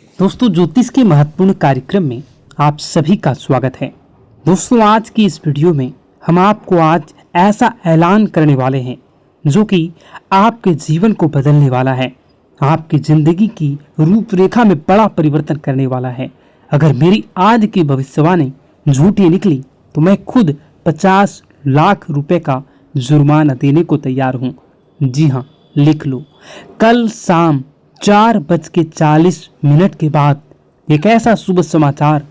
दोस्तों, ज्योतिष के महत्वपूर्ण कार्यक्रम में आप सभी का स्वागत है। दोस्तों, आज की इस वीडियो में हम आपको आज ऐसा ऐलान करने वाले हैं जो कि आपके जीवन को बदलने वाला है, आपकी जिंदगी की रूपरेखा में बड़ा परिवर्तन करने वाला है। अगर मेरी आज की भविष्यवाणी झूठी निकली तो मैं खुद 50 लाख रुपए का जुर्माना देने को तैयार हूँ। जी हाँ, लिख लो। कल शाम 4:40 के बाद एक ऐसा शुभ समाचार,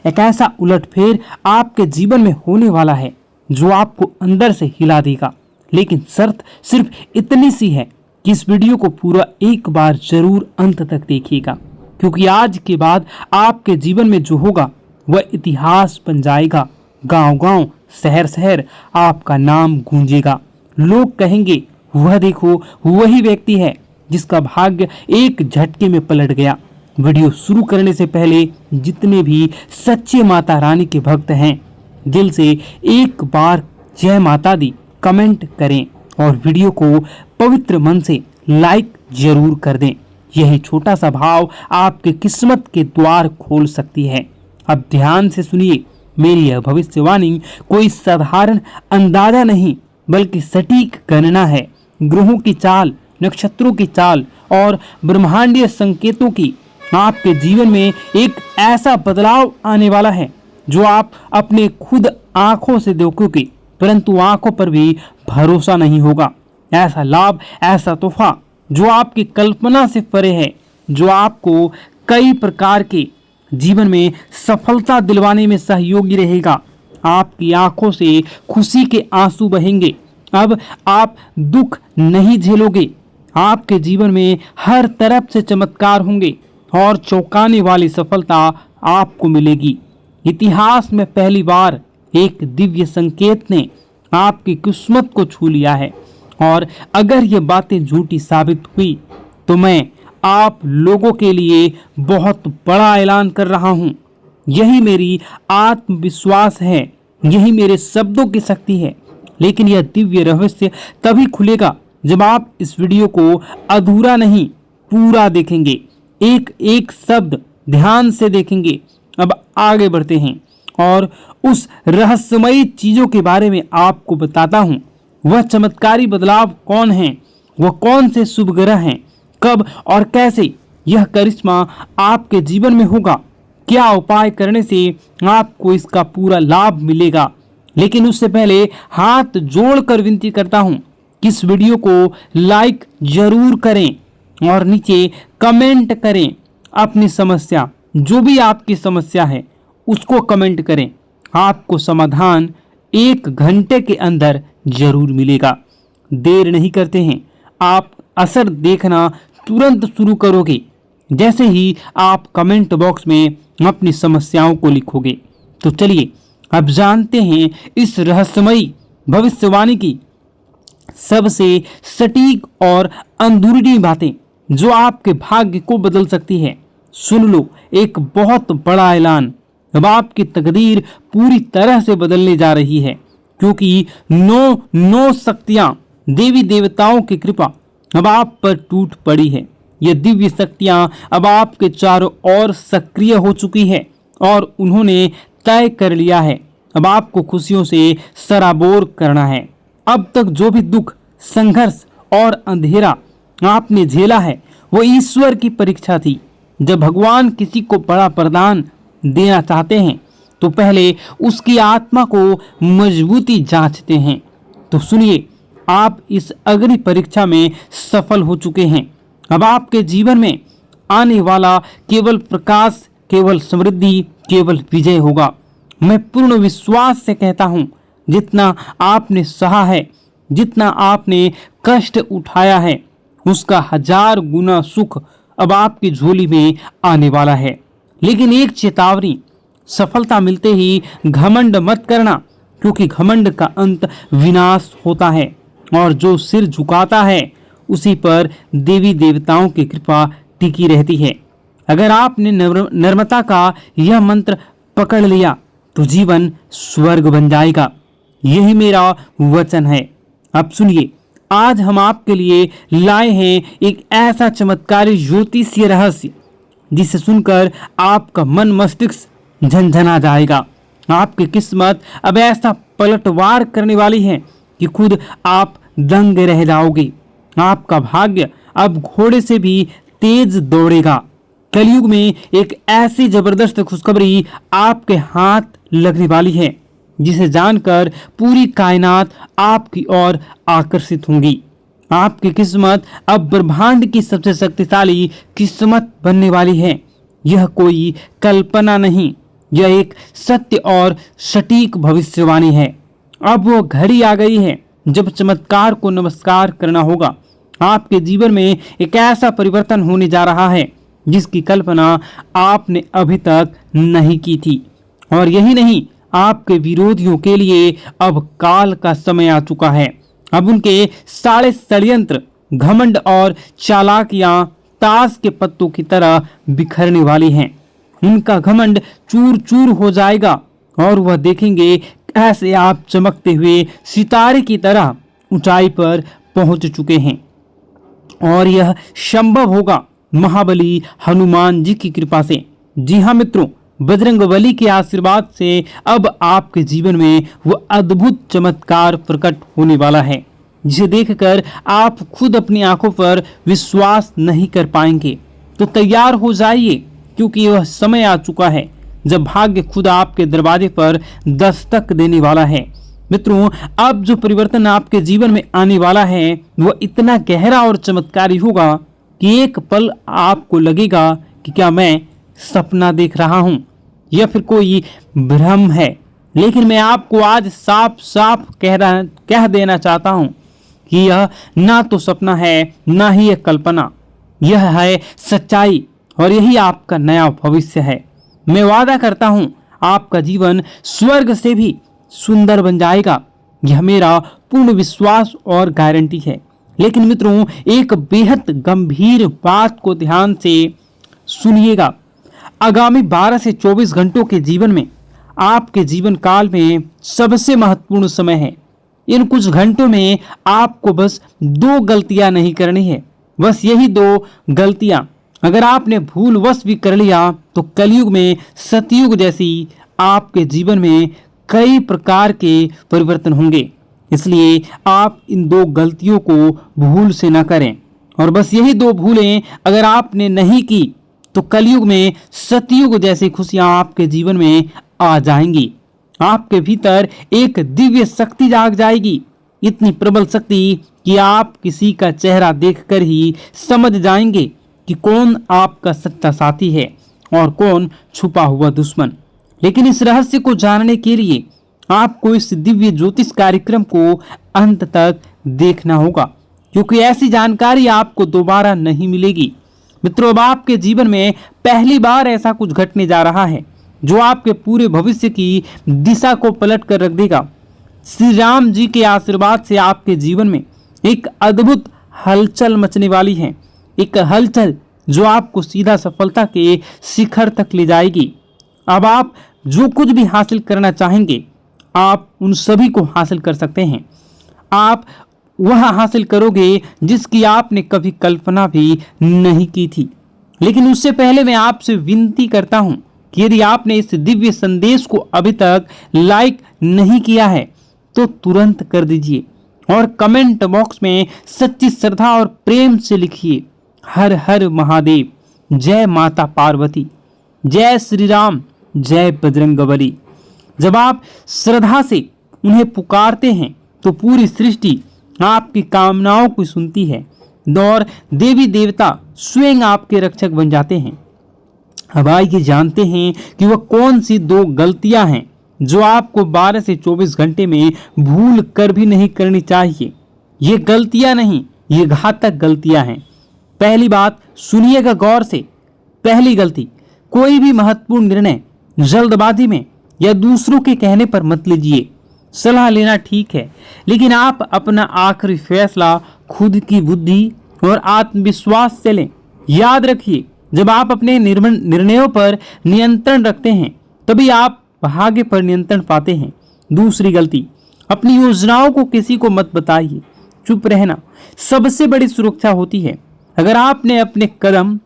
एक ऐसा उलटफेर आपके जीवन में होने वाला है जो आपको अंदर से हिला देगा। लेकिन शर्त सिर्फ इतनी सी है कि इस वीडियो को पूरा एक बार जरूर अंत तक देखिएगा, क्योंकि आज के बाद आपके जीवन में जो होगा वह इतिहास बन जाएगा। गांव-गांव, शहर-शहर आपका नाम गूंजेगा। लोग कहेंगे, वह देखो, वही व्यक्ति है जिसका भाग्य एक झटके में पलट गया। वीडियो शुरू करने से पहले जितने भी सच्चे माता रानी के भक्त हैं, दिल से एक बार जय माता दी कमेंट करें और वीडियो को पवित्र मन से लाइक जरूर कर दें। यही छोटा सा भाव आपके किस्मत के द्वार खोल सकती है। अब ध्यान से सुनिए, मेरी यह भविष्यवाणी कोई साधारण अंदाजा नहीं बल्कि सटीक गणना है। ग्रहों की चाल, नक्षत्रों की चाल और ब्रह्मांडीय संकेतों की आपके जीवन में एक ऐसा बदलाव आने वाला है जो आप अपने खुद आंखों से देखोगे, परंतु आंखों पर भी भरोसा नहीं होगा। ऐसा लाभ, ऐसा तोहफा जो आपकी कल्पना से परे है, जो आपको कई प्रकार के जीवन में सफलता दिलवाने में सहयोगी रहेगा। आपकी आंखों से खुशी के आंसू बहेंगे। अब आप दुख नहीं झेलोगे। आपके जीवन में हर तरफ से चमत्कार होंगे और चौंकाने वाली सफलता आपको मिलेगी। इतिहास में पहली बार एक दिव्य संकेत ने आपकी किस्मत को छू लिया है, और अगर ये बातें झूठी साबित हुई तो मैं आप लोगों के लिए बहुत बड़ा ऐलान कर रहा हूँ। यही मेरी आत्मविश्वास है, यही मेरे शब्दों की शक्ति है। लेकिन यह दिव्य रहस्य तभी खुलेगा जब आप इस वीडियो को अधूरा नहीं, पूरा देखेंगे, एक एक शब्द ध्यान से देखेंगे। अब आगे बढ़ते हैं और उस रहस्यमयी चीजों के बारे में आपको बताता हूं। वह चमत्कारी बदलाव कौन है, वह कौन से शुभ ग्रह हैं, कब और कैसे यह करिश्मा आपके जीवन में होगा, क्या उपाय करने से आपको इसका पूरा लाभ मिलेगा। लेकिन उससे पहले हाथ जोड़कर विनती करता हूं कि इस वीडियो को लाइक जरूर करें और नीचे कमेंट करें अपनी समस्या, जो भी आपकी समस्या है उसको कमेंट करें। आपको समाधान 1 घंटे के अंदर जरूर मिलेगा। देर नहीं करते हैं, आप असर देखना तुरंत शुरू करोगे जैसे ही आप कमेंट बॉक्स में अपनी समस्याओं को लिखोगे। तो चलिए अब जानते हैं इस रहस्यमयी भविष्यवाणी की सबसे सटीक और अंदरूनी बातें जो आपके भाग्य को बदल सकती है। सुन लो, एक बहुत बड़ा ऐलान। अब आपकी तकदीर पूरी तरह से बदलने जा रही है, क्योंकि 9 शक्तियां, देवी देवताओं की कृपा अब आप पर टूट पड़ी है। ये दिव्य शक्तियां अब आपके चारों ओर सक्रिय हो चुकी है और उन्होंने तय कर लिया है अब आपको खुशियों से सराबोर करना है। अब तक जो भी दुख, संघर्ष और अंधेरा आपने झेला है वो ईश्वर की परीक्षा थी। जब भगवान किसी को बड़ा वरदान देना चाहते हैं तो पहले उसकी आत्मा को मजबूती जांचते हैं। तो सुनिए, आप इस अग्नि परीक्षा में सफल हो चुके हैं। अब आपके जीवन में आने वाला केवल प्रकाश, केवल समृद्धि, केवल विजय होगा। मैं पूर्ण विश्वास से कहता हूं, जितना आपने सहा है, जितना आपने कष्ट उठाया है, उसका 1000 गुना सुख अब आपकी झोली में आने वाला है। लेकिन एक चेतावनी, सफलता मिलते ही घमंड मत करना, क्योंकि घमंड का अंत विनाश होता है और जो सिर झुकाता है उसी पर देवी देवताओं की कृपा टिकी रहती है। अगर आपने नम्रता का यह मंत्र पकड़ लिया तो जीवन स्वर्ग बन जाएगा। यही मेरा वचन है। अब सुनिए, आज हम आपके लिए लाए हैं एक ऐसा चमत्कारी ज्योतिषीय रहस्य जिसे सुनकर आपका मन मस्तिष्क झनझना जाएगा। आपकी किस्मत अब ऐसा पलटवार करने वाली है कि खुद आप दंग रह जाओगे। आपका भाग्य अब घोड़े से भी तेज दौड़ेगा। कलयुग में एक ऐसी जबरदस्त खुशखबरी आपके हाथ लगने वाली है जिसे जानकर पूरी कायनात आपकी ओर आकर्षित होंगी। आपकी किस्मत अब ब्रह्मांड की सबसे शक्तिशाली किस्मत बनने वाली है। यह कोई कल्पना नहीं, यह एक सत्य और सटीक भविष्यवाणी है। अब वो घड़ी आ गई है जब चमत्कार को नमस्कार करना होगा। आपके जीवन में एक ऐसा परिवर्तन होने जा रहा है जिसकी कल्पना आपने अभी तक नहीं की थी। और यही नहीं, आपके विरोधियों के लिए अब काल का समय आ चुका है। अब उनके सारे षड्यंत्र, घमंड और चालाकियां ताश के पत्तों की तरह बिखरने वाली हैं। उनका घमंड चूर चूर हो जाएगा और वह देखेंगे कैसे आप चमकते हुए सितारे की तरह ऊंचाई पर पहुंच चुके हैं। और यह संभव होगा महाबली हनुमान जी की कृपा से। जी हाँ मित्रों, बजरंगबली के आशीर्वाद से अब आपके जीवन में वो अद्भुत चमत्कार प्रकट होने वाला है जिसे देखकर आप खुद अपनी आंखों पर विश्वास नहीं कर पाएंगे। तो तैयार हो जाइए, क्योंकि वह समय आ चुका है जब भाग्य खुद आपके दरवाजे पर दस्तक देने वाला है। मित्रों, अब जो परिवर्तन आपके जीवन में आने वाला है वह इतना गहरा और चमत्कारी होगा कि एक पल आपको लगेगा कि क्या मैं सपना देख रहा हूं या फिर कोई भ्रम है। लेकिन मैं आपको आज साफ साफ कह देना चाहता हूं कि यह ना तो सपना है ना ही एक कल्पना, यह है सच्चाई और यही आपका नया भविष्य है। मैं वादा करता हूं आपका जीवन स्वर्ग से भी सुंदर बन जाएगा। यह मेरा पूर्ण विश्वास और गारंटी है। लेकिन मित्रों, एक बेहद गंभीर बात को ध्यान से सुनिएगा। आगामी 12 से 24 घंटों के जीवन में आपके जीवन काल में सबसे महत्वपूर्ण समय है। इन कुछ घंटों में आपको बस 2 गलतियां नहीं करनी है। बस यही 2 गलतियां अगर आपने भूलवश भी कर लिया तो कलयुग में सतयुग जैसी आपके जीवन में कई प्रकार के परिवर्तन होंगे। इसलिए आप इन 2 गलतियों को भूल से न करें। और बस यही 2 भूलें अगर आपने नहीं की तो कलयुग में सतयुग जैसी खुशियां आपके जीवन में आ जाएंगी। आपके भीतर एक दिव्य शक्ति जाग जाएगी, इतनी प्रबल शक्ति कि आप किसी का चेहरा देखकर ही समझ जाएंगे कि कौन आपका सच्चा साथी है और कौन छुपा हुआ दुश्मन। लेकिन इस रहस्य को जानने के लिए आपको इस दिव्य ज्योतिष कार्यक्रम को अंत तक देखना होगा, क्योंकि ऐसी जानकारी आपको दोबारा नहीं मिलेगी। मित्रों, अब आपके जीवन में पहली बार ऐसा कुछ घटने जा रहा है जो आपके पूरे भविष्य की दिशा को पलट कर रख देगा। श्री राम जी के आशीर्वाद से आपके जीवन में एक अद्भुत हलचल मचने वाली है। एक हलचल जो आपको सीधा सफलता के शिखर तक ले जाएगी। अब आप जो कुछ भी हासिल करना चाहेंगे आप उन सभी को हासिल कर सकते हैं। आप वह हासिल करोगे जिसकी आपने कभी कल्पना भी नहीं की थी। लेकिन उससे पहले मैं आपसे विनती करता हूं कि यदि आपने इस दिव्य संदेश को अभी तक लाइक नहीं किया है तो तुरंत कर दीजिए और कमेंट बॉक्स में सच्ची श्रद्धा और प्रेम से लिखिए, हर हर महादेव, जय माता पार्वती, जय श्री राम, जय बजरंगबली। जब आप श्रद्धा से उन्हें पुकारते हैं तो पूरी सृष्टि आपकी कामनाओं को सुनती है और देवी देवता स्वयं आपके रक्षक बन जाते हैं। अब आइए जानते हैं कि वह कौन सी 2 गलतियां हैं जो आपको 12 से 24 घंटे में भूल कर भी नहीं करनी चाहिए। ये गलतियां नहीं, ये घातक गलतियां हैं। पहली बात सुनिएगा गौर से। पहली गलती, कोई भी महत्वपूर्ण निर्णय जल्दबाजी में या दूसरों के कहने पर मत लीजिए। सलाह लेना ठीक है, लेकिन आप अपना आखिरी फैसला खुद की बुद्धि और आत्मविश्वास से लें। याद रखिए, जब आप अपने निर्णयों पर नियंत्रण रखते हैं तभी आप भाग्य पर नियंत्रण पाते हैं। दूसरी गलती, अपनी योजनाओं को किसी को मत बताइए। चुप रहना सबसे बड़ी सुरक्षा होती है। अगर आपने अपने कदम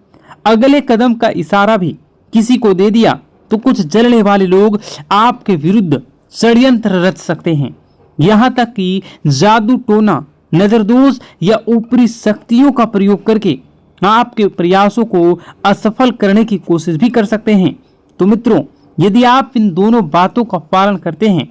अगले कदम का इशारा भी किसी को दे दिया तो कुछ जलने वाले लोग आपके विरुद्ध षड्यंत्र रच सकते हैं। यहाँ तक कि जादू टोना, नजरदोष या ऊपरी शक्तियों का प्रयोग करके आपके प्रयासों को असफल करने की कोशिश भी कर सकते हैं। तो मित्रों, यदि आप इन दोनों बातों का पालन करते हैं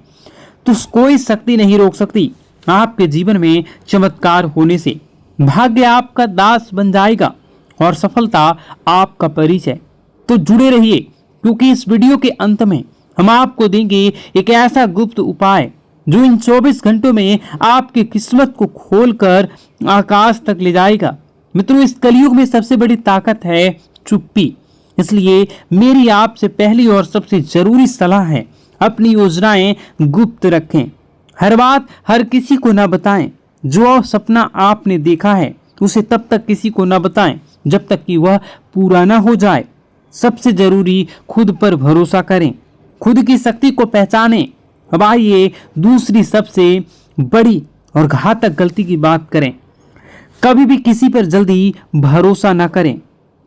तो कोई शक्ति नहीं रोक सकती आपके जीवन में चमत्कार होने से। भाग्य आपका दास बन जाएगा और सफलता आपका परिचय। तो जुड़े रहिए, क्योंकि इस वीडियो के अंत में हम आपको देंगे एक ऐसा गुप्त उपाय जो इन 24 घंटों में आपकी किस्मत को खोलकर आकाश तक ले जाएगा। मित्रों, इस कलयुग में सबसे बड़ी ताकत है चुप्पी। इसलिए मेरी आपसे पहली और सबसे जरूरी सलाह है, अपनी योजनाएं गुप्त रखें। हर बात हर किसी को ना बताएं। जो सपना आपने देखा है उसे तब तक किसी को ना बताएं जब तक कि वह पूरा ना हो जाए। सबसे जरूरी, खुद पर भरोसा करें, खुद की शक्ति को पहचानें। अब आइए दूसरी सबसे बड़ी और घातक गलती की बात करें। कभी भी किसी पर जल्दी भरोसा ना करें।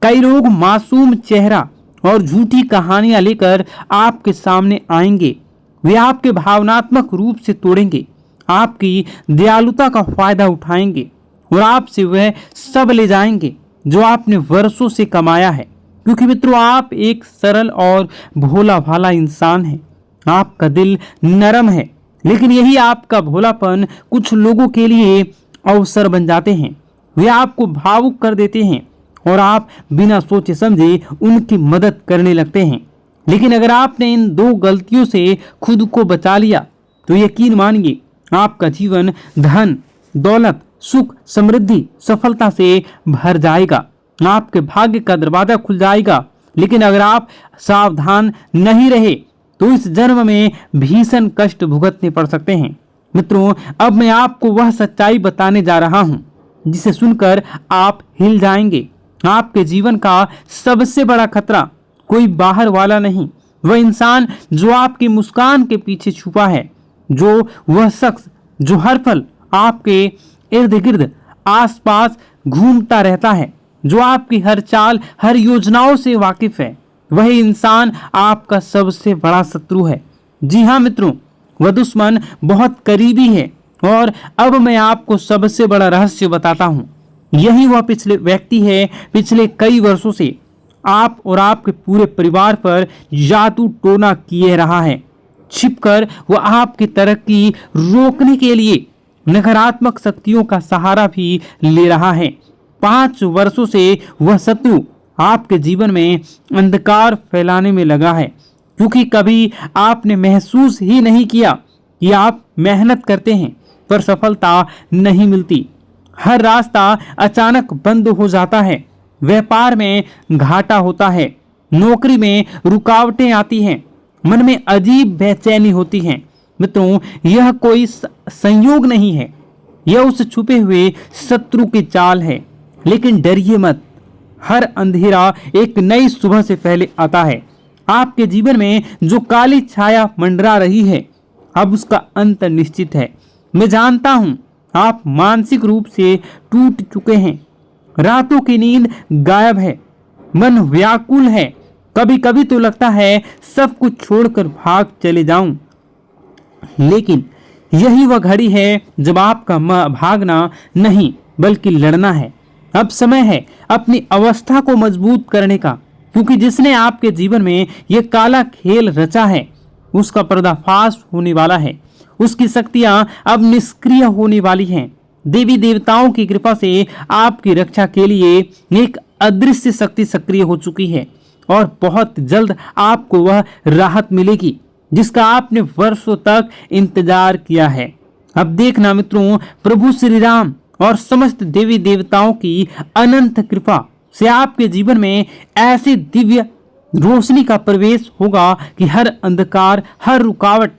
कई लोग मासूम चेहरा और झूठी कहानियां लेकर आपके सामने आएंगे। वे आपके भावनात्मक रूप से तोड़ेंगे, आपकी दयालुता का फायदा उठाएंगे और आपसे वह सब ले जाएंगे जो आपने वर्षों से कमाया है। क्योंकि मित्रों, आप एक सरल और भोला भाला इंसान हैं। आपका दिल नरम है, लेकिन यही आपका भोलापन कुछ लोगों के लिए अवसर बन जाते हैं। वे आपको भावुक कर देते हैं और आप बिना सोचे समझे उनकी मदद करने लगते हैं। लेकिन अगर आपने इन दो गलतियों से खुद को बचा लिया तो यकीन मानिए, आपका जीवन धन, दौलत, सुख, समृद्धि, सफलता से भर जाएगा। आपके भाग्य का दरवाजा खुल जाएगा। लेकिन अगर आप सावधान नहीं रहे तो इस जन्म में भीषण कष्ट भुगतने पड़ सकते हैं। मित्रों, अब मैं आपको वह सच्चाई बताने जा रहा हूं जिसे सुनकर आप हिल जाएंगे। आपके जीवन का सबसे बड़ा खतरा कोई बाहर वाला नहीं, वह इंसान जो आपकी मुस्कान के पीछे छुपा है, जो वह शख्स जो हर पल आपके इर्द गिर्द आसपास घूमता रहता है, जो आपकी हर चाल, हर योजनाओं से वाकिफ है। वही इंसान आपका सबसे बड़ा शत्रु है। जी हाँ मित्रों, वह दुश्मन बहुत करीबी है। और अब मैं आपको सबसे बड़ा रहस्य बताता हूँ। यही वह पिछले व्यक्ति है, पिछले कई वर्षों से आप और आपके पूरे परिवार पर जादू टोना किए रहा है। छिपकर वह आपकी तरक्की रोकने के लिए नकारात्मक शक्तियों का सहारा भी ले रहा है। 5 वर्षों से वह शत्रु आपके जीवन में अंधकार फैलाने में लगा है, क्योंकि कभी आपने महसूस ही नहीं किया कि आप मेहनत करते हैं पर सफलता नहीं मिलती। हर रास्ता अचानक बंद हो जाता है, व्यापार में घाटा होता है, नौकरी में रुकावटें आती हैं, मन में अजीब बेचैनी होती है। मित्रों, यह कोई संयोग नहीं है, यह उस छुपे हुए शत्रु की चाल है। लेकिन डरिए मत, हर अंधेरा एक नई सुबह से पहले आता है। आपके जीवन में जो काली छाया मंडरा रही है, अब उसका अंत निश्चित है। मैं जानता हूं आप मानसिक रूप से टूट चुके हैं, रातों की नींद गायब है, मन व्याकुल है। कभी कभी तो लगता है सब कुछ छोड़कर भाग चले जाऊं। लेकिन यही वह घड़ी है जब आपका भागना नहीं बल्कि लड़ना है। अब समय है अपनी अवस्था को मजबूत करने का, क्योंकि जिसने आपके जीवन में यह काला खेल रचा है उसका पर्दाफाश होने वाला है। उसकी शक्तियां अब निष्क्रिय होने वाली हैं। देवी देवताओं की कृपा से आपकी रक्षा के लिए एक अदृश्य शक्ति सक्रिय हो चुकी है और बहुत जल्द आपको वह राहत मिलेगी जिसका आपने वर्षों तक इंतजार किया है। अब देखना मित्रों, प्रभु श्री राम और समस्त देवी देवताओं की अनंत कृपा से आपके जीवन में ऐसी दिव्य रोशनी का प्रवेश होगा कि हर अंधकार, हर रुकावट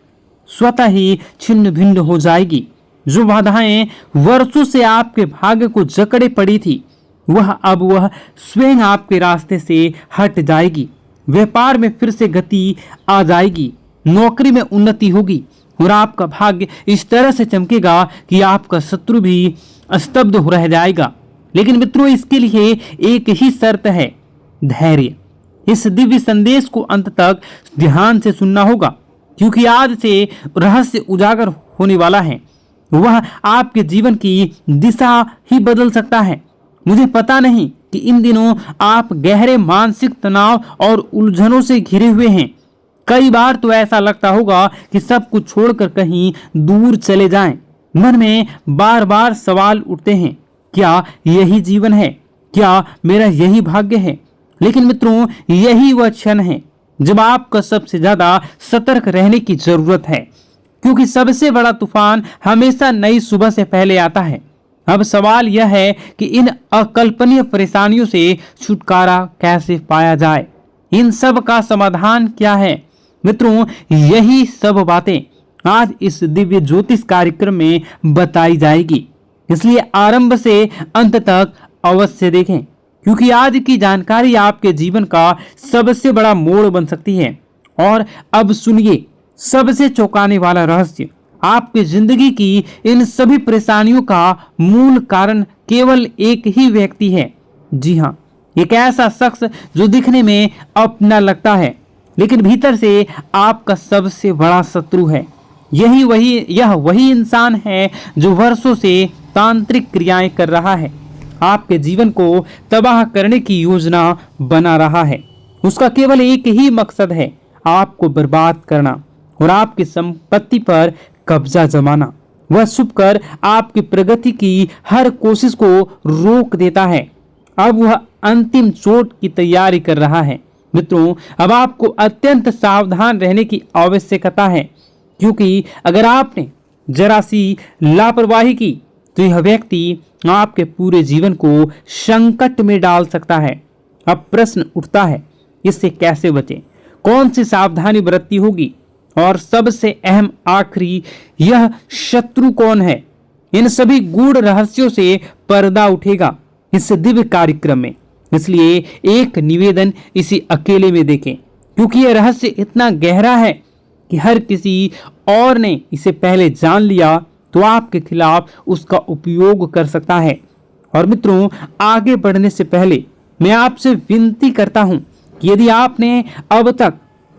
स्वतः ही छिन्न भिन्न हो जाएगी। जो बाधाएं वर्षों से आपके भाग्य को जकड़े पड़ी थी, वह स्वयं आपके रास्ते से हट जाएगी। व्यापार में फिर से गति आ जाएगी, नौकरी में उन्नति होगी और आपका भाग्य इस तरह से चमकेगा कि आपका शत्रु भी स्तब्ध हो रह जाएगा। लेकिन मित्रों, इसके लिए एक ही शर्त है, धैर्य। इस दिव्य संदेश को अंत तक ध्यान से सुनना होगा, क्योंकि आज से रहस्य उजागर होने वाला है। वह आपके जीवन की दिशा ही बदल सकता है। मुझे पता नहीं कि इन दिनों आप गहरे मानसिक तनाव और उलझनों से घिरे हुए हैं। कई बार तो ऐसा लगता होगा कि सब कुछ छोड़कर कहीं दूर चले जाएं। मन में बार बार सवाल उठते हैं, क्या यही जीवन है? क्या मेरा यही भाग्य है? लेकिन मित्रों, यही वह क्षण है जब आपको सबसे ज्यादा सतर्क रहने की जरूरत है, क्योंकि सबसे बड़ा तूफान हमेशा नई सुबह से पहले आता है। अब सवाल यह है कि इन अकल्पनीय परेशानियों से छुटकारा कैसे पाया जाए? इन सब का समाधान क्या है? मित्रों, यही सब बातें आज इस दिव्य ज्योतिष कार्यक्रम में बताई जाएगी, इसलिए आरंभ से अंत तक अवश्य देखें, क्योंकि आज की जानकारी आपके जीवन का सबसे बड़ा मोड़ बन सकती है। और अब सुनिए सबसे चौंकाने वाला रहस्य। आपकी जिंदगी की इन सभी परेशानियों का मूल कारण केवल एक ही व्यक्ति है। जी हाँ, एक ऐसा शख्स जो दिखने में अपना लगता है, लेकिन भीतर से आपका सबसे बड़ा शत्रु है। यह वही इंसान है जो वर्षों से तांत्रिक क्रियाएं कर रहा है, आपके जीवन को तबाह करने की योजना बना रहा है। उसका केवल एक ही मकसद है, आपको बर्बाद करना और आपकी संपत्ति पर कब्जा जमाना। वह छुपकर आपकी प्रगति की हर कोशिश को रोक देता है। अब वह अंतिम चोट की तैयारी कर रहा है। मित्रों, अब आपको अत्यंत सावधान रहने की आवश्यकता है, क्योंकि अगर आपने जरा सी लापरवाही की तो यह व्यक्ति आपके पूरे जीवन को संकट में डाल सकता है। अब प्रश्न उठता है, इससे कैसे बचें? कौन सी सावधानी बरतनी होगी? और सबसे अहम आखिरी, यह शत्रु कौन है? इन सभी गूढ़ रहस्यों से पर्दा उठेगा इस दिव्य कार्यक्रम में। इसलिए एक निवेदन, इसी अकेले में देखें, क्योंकि यह रहस्य इतना गहरा है कि हर किसी और ने इसे पहले जान लिया तो आपके खिलाफ उसका उपयोग कर सकता है। और मित्रों, आगे बढ़ने से पहले मैं आपसे विनती करता हूं कि यदि आपने अब तक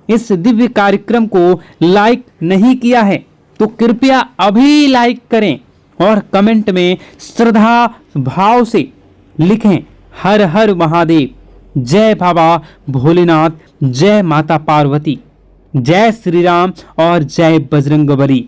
इस दिव्य कार्यक्रम को लाइक नहीं किया है तो कृपया अभी लाइक करें और कमेंट में श्रद्धा भाव से लिखें, हर हर महादेव, जय बाबा भोलेनाथ, जय माता पार्वती, जय श्री राम और जय बजरंगबली।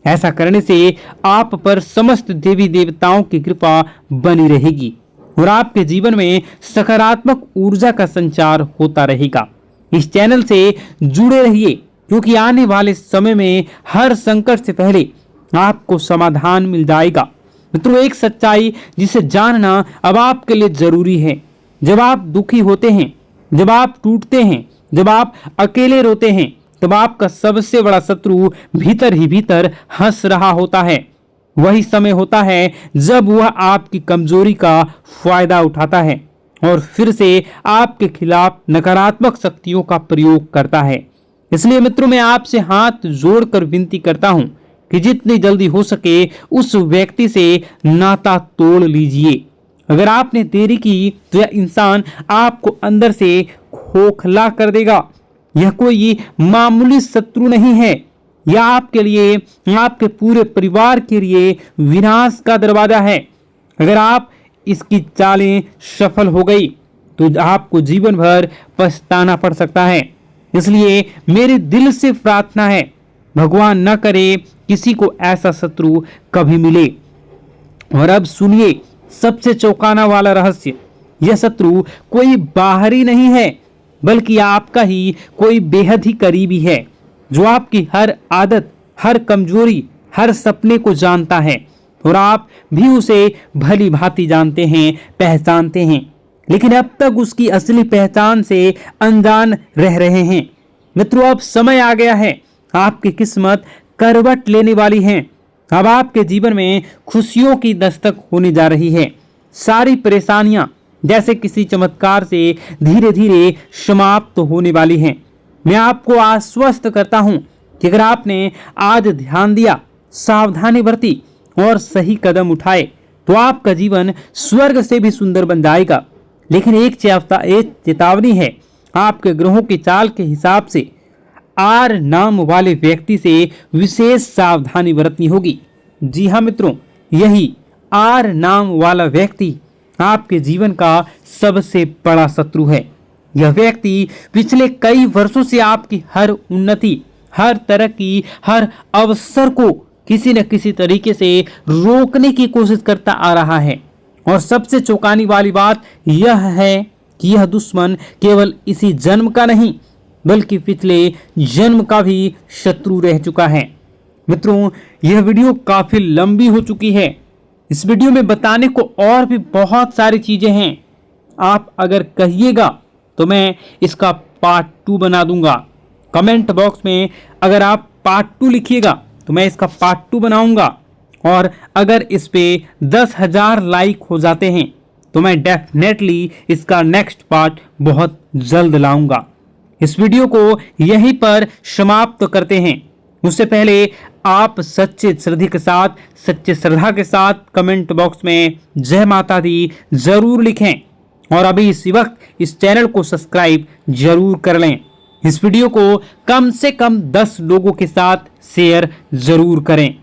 ऐसा करने से आप पर समस्त देवी देवताओं की कृपा बनी रहेगी और आपके जीवन में सकारात्मक ऊर्जा का संचार होता रहेगा। इस चैनल से जुड़े रहिए, क्योंकि आने वाले समय में हर संकट से पहले आपको समाधान मिल जाएगा। मित्रों, एक सच्चाई जिसे जानना अब आपके लिए जरूरी है। जब आप दुखी होते हैं, जब आप टूटते हैं, जब आप अकेले रोते हैं, तब आपका सबसे बड़ा शत्रु भीतर ही भीतर हंस रहा होता है। वही समय होता है जब वह आपकी कमजोरी का फायदा उठाता है और फिर से आपके खिलाफ नकारात्मक शक्तियों का प्रयोग करता है। इसलिए मित्रों, मैं आपसे हाथ जोड़कर विनती करता हूं कि जितनी जल्दी हो सके उस व्यक्ति से नाता तोड़ लीजिए। अगर आपने देरी की तो यह इंसान आपको अंदर से खोखला कर देगा। यह कोई मामूली शत्रु नहीं है, यह आपके लिए, आपके पूरे परिवार के लिए विनाश का दरवाजा है। अगर आप इसकी चालें सफल हो गई तो आपको जीवन भर पछताना पड़ सकता है। इसलिए मेरे दिल से प्रार्थना है, भगवान न करे किसी को ऐसा शत्रु कभी मिले। और अब सुनिए सबसे चौंकाना वाला रहस्य। यह शत्रु कोई बाहरी नहीं है, बल्कि आपका ही कोई बेहद ही करीबी है, जो आपकी हर आदत, हर कमजोरी, हर सपने को जानता है और आप भी उसे भली भांति जानते हैं, पहचानते हैं, लेकिन अब तक उसकी असली पहचान से अनजान रह रहे हैं। मित्रों, अब समय आ गया है, आपकी किस्मत करवट लेने वाली है। अब आपके जीवन में खुशियों की दस्तक होने जा रही है। सारी परेशानियां जैसे किसी चमत्कार से धीरे धीरे समाप्त होने वाली हैं। मैं आपको आश्वस्त करता हूं कि अगर आपने आज ध्यान दिया, सावधानी बरती और सही कदम उठाए तो आपका जीवन स्वर्ग से भी सुंदर बन जाएगा। लेकिन एक चेतावनी है, आपके ग्रहों की चाल के हिसाब से आर नाम वाले व्यक्ति से विशेष सावधानी बरतनी होगी। जी हाँ मित्रों, यही आर नाम वाला व्यक्ति आपके जीवन का सबसे बड़ा शत्रु है। यह व्यक्ति पिछले कई वर्षों से आपकी हर उन्नति, हर तरक्की, हर अवसर को किसी न किसी तरीके से रोकने की कोशिश करता आ रहा है। और सबसे चौंकाने वाली बात यह है कि यह दुश्मन केवल इसी जन्म का नहीं बल्कि पिछले जन्म का भी शत्रु रह चुका है। मित्रों, यह वीडियो काफी लंबी हो चुकी है। इस वीडियो में बताने को और भी बहुत सारी चीजें हैं। आप अगर कहिएगा तो मैं इसका पार्ट 2 बना दूंगा। कमेंट बॉक्स में अगर आप पार्ट 2 लिखिएगा तो मैं इसका पार्ट 2 बनाऊंगा। और अगर इस पे 10,000 लाइक हो जाते हैं तो मैं डेफिनेटली इसका नेक्स्ट पार्ट बहुत जल्द लाऊंगा। इस वीडियो को यहीं पर समाप्त करते हैं। उससे पहले आप सच्चे श्रद्धा के साथ कमेंट बॉक्स में जय माता दी जरूर लिखें। और अभी इसी वक्त इस चैनल को सब्सक्राइब जरूर कर लें। इस वीडियो को कम से कम 10 लोगों के साथ शेयर जरूर करें।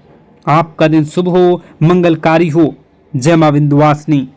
आपका दिन शुभ हो, मंगलकारी हो। जय मां विंध्यवासिनी।